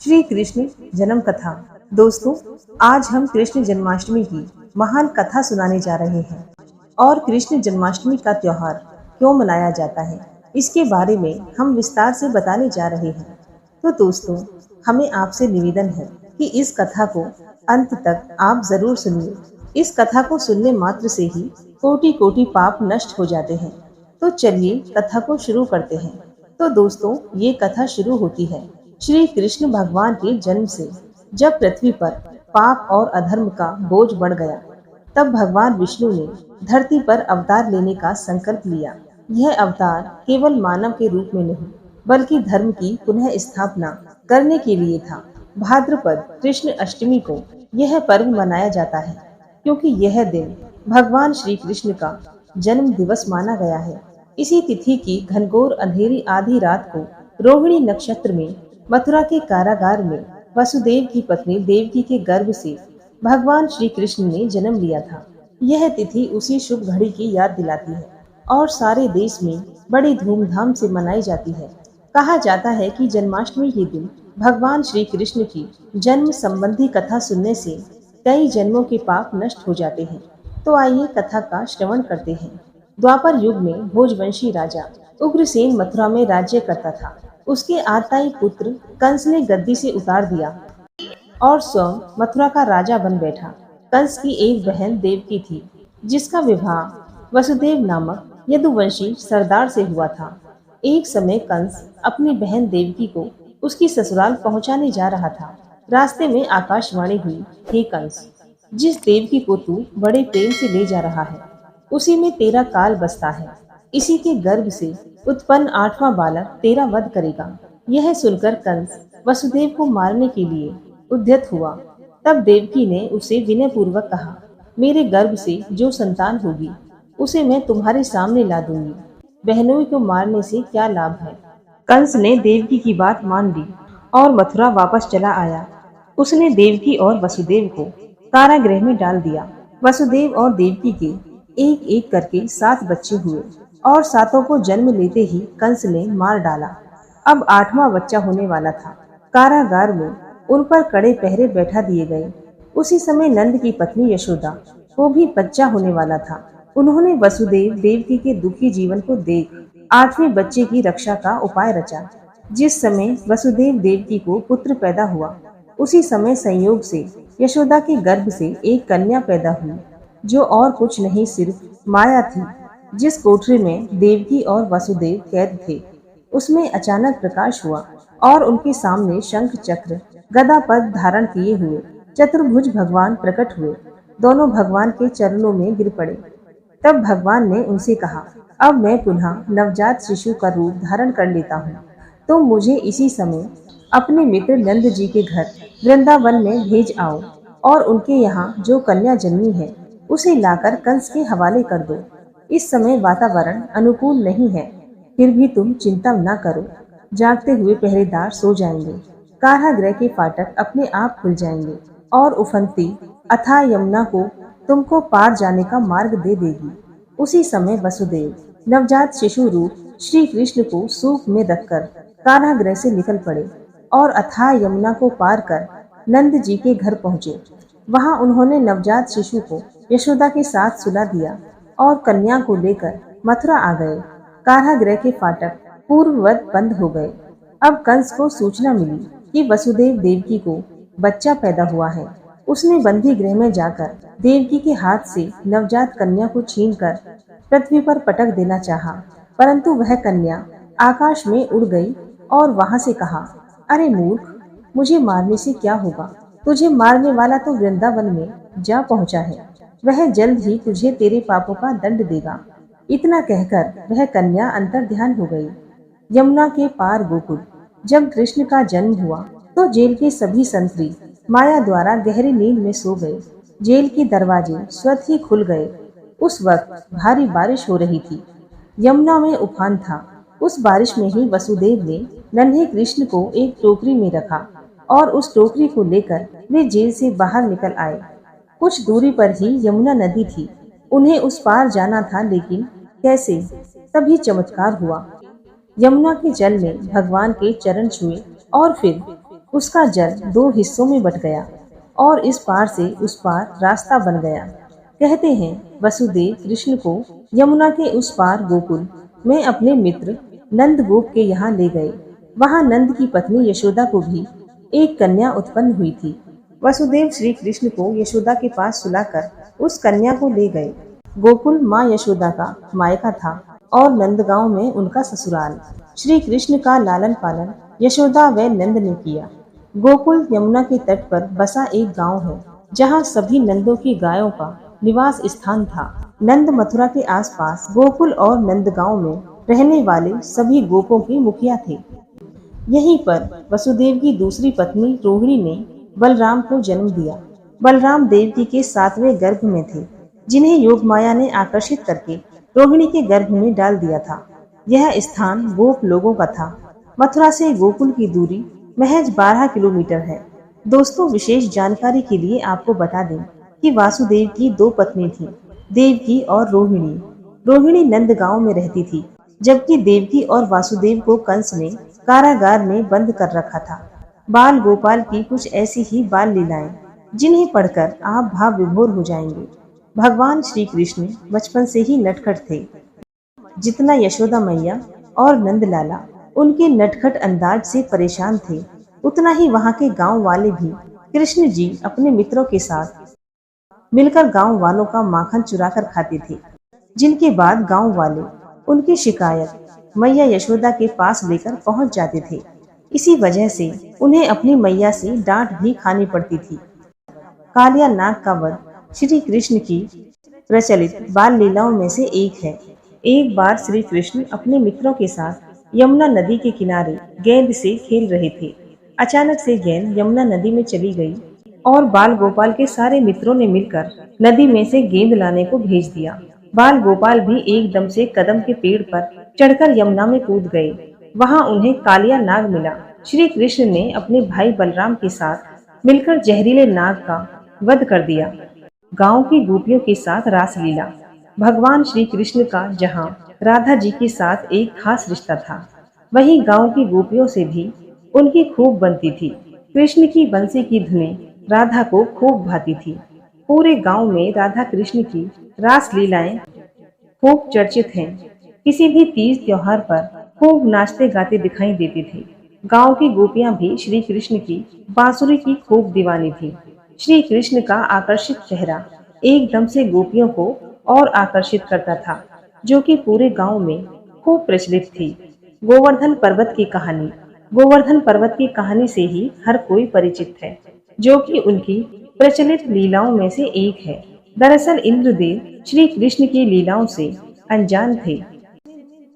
श्री कृष्ण जन्म कथा। दोस्तों, आज हम कृष्ण जन्माष्टमी की महान कथा सुनाने जा रहे हैं और कृष्ण जन्माष्टमी का त्योहार क्यों मनाया जाता है, इसके बारे में हम विस्तार से बताने जा रहे हैं। तो दोस्तों, हमें आपसे निवेदन है कि इस कथा को अंत तक आप जरूर सुनिए। इस कथा को सुनने मात्र से ही कोटि कोटि पाप नष्ट हो जाते हैं। तो चलिए कथा को शुरू करते हैं। तो दोस्तों, ये कथा शुरू होती है श्री कृष्ण भगवान के जन्म से। जब पृथ्वी पर पाप और अधर्म का बोझ बढ़ गया, तब भगवान विष्णु ने धरती पर अवतार लेने का संकल्प लिया। यह अवतार केवल मानव के रूप में नहीं, बल्कि धर्म की पुनः स्थापना करने के लिए था। भाद्रपद कृष्ण अष्टमी को यह पर्व मनाया जाता है, क्योंकि यह दिन भगवान श्री कृष्ण का जन्म दिवस माना गया है। इसी तिथि की घनघोर अंधेरी आधी रात को रोहिणी नक्षत्र में मथुरा के कारागार में वसुदेव की पत्नी देवकी के गर्भ से भगवान श्री कृष्ण ने जन्म लिया था। यह तिथि उसी शुभ घड़ी की याद दिलाती है और सारे देश में बड़ी धूमधाम से मनाई जाती है। कहा जाता है कि जन्माष्टमी के दिन भगवान श्री कृष्ण की जन्म संबंधी कथा सुनने से कई जन्मों के पाप नष्ट हो जाते हैं। तो आइए कथा का श्रवण करते हैं। द्वापर युग में भोजवंशी राजा उग्रसेन मथुरा में राज्य करता था। उसके आताई पुत्र कंस ने गद्दी से उतार दिया और स्वयं मथुरा का राजा बन बैठा। कंस की एक बहन देवकी थी, जिसका विवाह वसुदेव नामक यदुवंशी सरदार से हुआ था। एक समय कंस अपनी बहन देवकी को उसकी ससुराल पहुंचाने जा रहा था। रास्ते में आकाशवाणी हुई, हे कंस, जिस देवकी को तू बड़े प्रेम से ले जा रहा है, उसी में तेरा काल बसता है। इसी के गर्भ से उत्पन्न 8वां बालक तेरा वध करेगा। यह सुनकर कंस वसुदेव को मारने के लिए उद्यत हुआ। तब देवकी ने उसे विनय पूर्वक कहा, मेरे गर्भ से जो संतान होगी उसे मैं तुम्हारे सामने ला दूंगी। बहनोई को मारने से क्या लाभ है। कंस ने देवकी की बात मान ली और मथुरा वापस चला आया। उसने देवकी और वसुदेव को कारागृह में डाल दिया। वसुदेव और देवकी के एक एक करके 7 बच्चे हुए और 7 को जन्म लेते ही कंस ने मार डाला। अब 8वां बच्चा होने वाला था। कारागार में उन पर कड़े पहरे बैठा दिए गए। उसी समय नंद की पत्नी यशोदा को भी बच्चा होने वाला था। उन्होंने वसुदेव देवकी के दुखी जीवन को देख 8वें बच्चे की रक्षा का उपाय रचा। जिस समय वसुदेव देवकी को पुत्र पैदा हुआ, उसी समय संयोग से यशोदा के गर्भ से एक कन्या पैदा हुई, जो और कुछ नहीं सिर्फ माया थी। जिस कोठरी में देवकी और वसुदेव कैद थे, उसमें अचानक प्रकाश हुआ और उनके सामने शंख चक्र गदा पद धारण किए हुए चतुर्भुज भगवान प्रकट हुए। दोनों भगवान के चरणों में गिर पड़े। तब भगवान ने उनसे कहा, अब मैं पुनः नवजात शिशु का रूप धारण कर लेता हूँ, तो मुझे इसी समय अपने मित्र नंद जी के घर वृंदावन में भेज आओ और उनके यहाँ जो कन्या जन्मी है उसे लाकर कंस के हवाले कर दो। इस समय वातावरण अनुकूल नहीं है, फिर भी तुम चिंता न करो। जागते हुए पहरेदार सो जाएंगे, कारागृह के फाटक अपने आप खुल जाएंगे और उफनती अथाह यमुना को तुमको पार जाने का मार्ग दे देगी। उसी समय वसुदेव नवजात शिशु रूप श्री कृष्ण को सूप में रखकर कारागृह से निकल पड़े और अथाह यमुना को पार कर नंद जी के घर पहुँचे। वहां उन्होंने नवजात शिशु को यशोदा के साथ सुला दिया और कन्या को लेकर मथुरा आ गए। कारागृह के फाटक पूर्ववत बंद हो गए। अब कंस को सूचना मिली कि वसुदेव देवकी को बच्चा पैदा हुआ है। उसने बंदी गृह में जाकर देवकी के हाथ से नवजात कन्या को छीनकर पृथ्वी पर पटक देना चाहा, परंतु वह कन्या आकाश में उड़ गई और वहां से कहा, अरे मूर्ख, मुझे मारने से क्या होगा। तुझे मारने वाला तो वृंदावन में जा पहुंचा है। वह जल्द ही तुझे तेरे पापों का दंड देगा। इतना कहकर वह कन्या अंतर ध्यान हो गई। यमुना के पार गोकुल। जब कृष्ण का जन्म हुआ तो जेल के सभी संतरी माया द्वारा गहरी नींद में सो गए। जेल के दरवाजे स्वतः ही खुल गए। उस वक्त भारी बारिश हो रही थी। यमुना में उफान था। उस बारिश में ही वसुदेव ने नन्हे कृष्ण को एक टोकरी में रखा और उस टोकरी को लेकर वे जेल से बाहर निकल आए। कुछ दूरी पर ही यमुना नदी थी। उन्हें उस पार जाना था, लेकिन कैसे? तभी चमत्कार हुआ। यमुना के जल में भगवान के चरण छुए और फिर उसका जल दो हिस्सों में बट गया और इस पार से उस पार रास्ता बन गया। कहते हैं वसुदेव कृष्ण को यमुना के उस पार गोकुल में अपने मित्र नंद गोप के यहाँ ले गए। वहाँ नंद की पत्नी यशोदा को भी एक कन्या उत्पन्न हुई थी। वसुदेव श्री कृष्ण को यशोदा के पास सुलाकर उस कन्या को ले गए। गोकुल माँ यशोदा का मायका था और नंदगांव में उनका ससुराल। श्री कृष्ण का लालन पालन यशोदा व नंद ने किया। गोकुल यमुना के तट पर बसा एक गांव है, जहां सभी नंदों की गायों का निवास स्थान था। नंद मथुरा के आसपास गोकुल और नंदगांव में रहने वाले सभी गोपों के मुखिया थे। यहीं पर वसुदेव की दूसरी पत्नी रोहिणी ने बलराम को जन्म दिया। बलराम देवकी के 7वें गर्भ में थे, जिन्हें योग माया ने आकर्षित करके रोहिणी के गर्भ में डाल दिया था। यह स्थान गोप लोगों का था। मथुरा से गोकुल की दूरी महज 12 किलोमीटर है। दोस्तों, विशेष जानकारी के लिए आपको बता दें कि वासुदेव की 2 पत्नी थी, देवकी और रोहिणी। रोहिणी नंदगांव में रहती थी, जबकि देवकी और वासुदेव को कंस ने कारागार में बंद कर रखा था। बाल गोपाल की कुछ ऐसी ही बाल लीलाएं, जिन्हें पढ़कर आप भाव विभोर हो जाएंगे। भगवान श्री कृष्ण बचपन से ही नटखट थे। जितना यशोदा मैया और नंदलाला उनके नटखट अंदाज से परेशान थे, उतना ही वहाँ के गांव वाले भी कृष्ण जी अपने मित्रों के साथ मिलकर गांव वालों का माखन चुराकर खाते थे, जिनके बाद गांव वाले उनकी शिकायत मैया यशोदा के पास लेकर पहुंच जाते थे। इसी वजह से उन्हें अपनी मैया से डांट भी खानी पड़ती थी। कालिया नाग का वध श्री कृष्ण की प्रचलित बाल लीलाओं में से एक है। एक बार श्री कृष्ण अपने मित्रों के साथ यमुना नदी के किनारे गेंद से खेल रहे थे। अचानक से गेंद यमुना नदी में चली गई और बाल गोपाल के सारे मित्रों ने मिलकर नदी में से गेंद लाने को भेज दिया। बाल गोपाल भी एकदम से कदम के पेड़ पर चढ़कर यमुना में कूद गए। वहां उन्हें कालिया नाग मिला। श्री कृष्ण ने अपने भाई बलराम के साथ मिलकर जहरीले नाग का वध कर दिया। गांव की गोपियों के साथ रासलीला। भगवान श्री कृष्ण का जहां राधा जी के साथ एक खास रिश्ता था, वहीं गांव की गोपियों से भी उनकी खूब बनती थी। कृष्ण की बंसी की धुनें राधा को खूब भाती थी। पूरे गांव में राधा कृष्ण की रास लीलाएं खूब चर्चित हैं। किसी भी तीज त्योहार पर खूब नाचते गाते दिखाई देते थे। गांव की गोपियां भी श्री कृष्ण की बांसुरी की खूब दीवानी थी। श्री कृष्ण का आकर्षित चेहरा एकदम से गोपियों को और आकर्षित करता था, जो कि पूरे गांव में खूब प्रचलित थी। गोवर्धन पर्वत की कहानी। गोवर्धन पर्वत की कहानी से ही हर कोई परिचित है, जो कि उनकी प्रचलित लीलाओं में से एक है। दरअसल इंद्रदेव श्री कृष्ण की लीलाओं से अनजान थे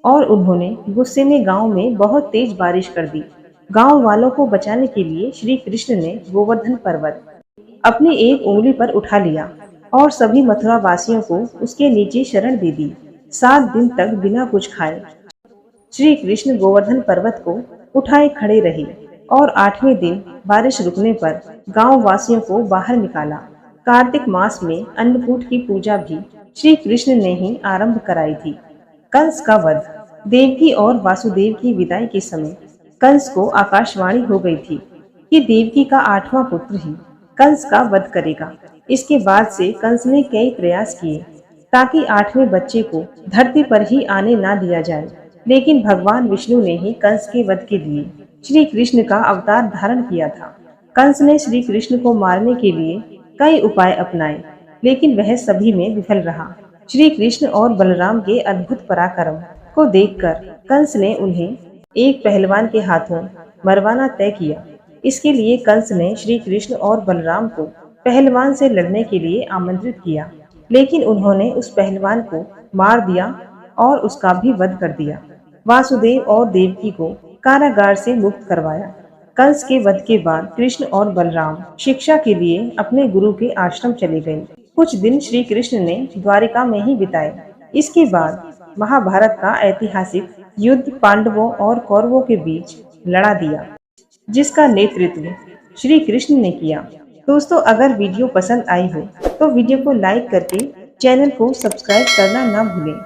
और उन्होंने गुस्से में गांव में बहुत तेज बारिश कर दी। गांव वालों को बचाने के लिए श्री कृष्ण ने गोवर्धन पर्वत अपनी एक उंगली पर उठा लिया और सभी मथुरा वासियों को उसके नीचे शरण दे दी। 7 दिन तक बिना कुछ खाए श्री कृष्ण गोवर्धन पर्वत को उठाए खड़े रहे और 8वें दिन बारिश रुकने पर गांव वासियों को बाहर निकाला। कार्तिक मास में अन्नकूट की पूजा भी श्री कृष्ण ने ही आरंभ कराई थी। कंस का वध। देवकी और वासुदेव की विदाई के समय कंस को आकाशवाणी हो गई थी कि देवकी का 8वां पुत्र ही कंस का वध करेगा। इसके बाद से कंस ने कई प्रयास किए ताकि 8वें बच्चे को धरती पर ही आने ना दिया जाए, लेकिन भगवान विष्णु ने ही कंस के वध के लिए श्री कृष्ण का अवतार धारण किया था। कंस ने श्री कृष्ण को मारने के लिए कई उपाय अपनाए, लेकिन वह सभी में विफल रहा। श्री कृष्ण और बलराम के अद्भुत पराक्रम को देखकर कंस ने उन्हें एक पहलवान के हाथों मरवाना तय किया। इसके लिए कंस ने श्री कृष्ण और बलराम को पहलवान से लड़ने के लिए आमंत्रित किया, लेकिन उन्होंने उस पहलवान को मार दिया और उसका भी वध कर दिया। वासुदेव और देवकी को कारागार से मुक्त करवाया। कंस के वध के बाद कृष्ण और बलराम शिक्षा के लिए अपने गुरु के आश्रम चले गए। कुछ दिन श्री कृष्ण ने द्वारिका में ही बिताए। इसके बाद महाभारत का ऐतिहासिक युद्ध पांडवों और कौरवों के बीच लड़ा दिया, जिसका नेतृत्व श्री कृष्ण ने किया। दोस्तों, अगर वीडियो पसंद आई हो तो वीडियो को लाइक करके चैनल को सब्सक्राइब करना ना भूलें।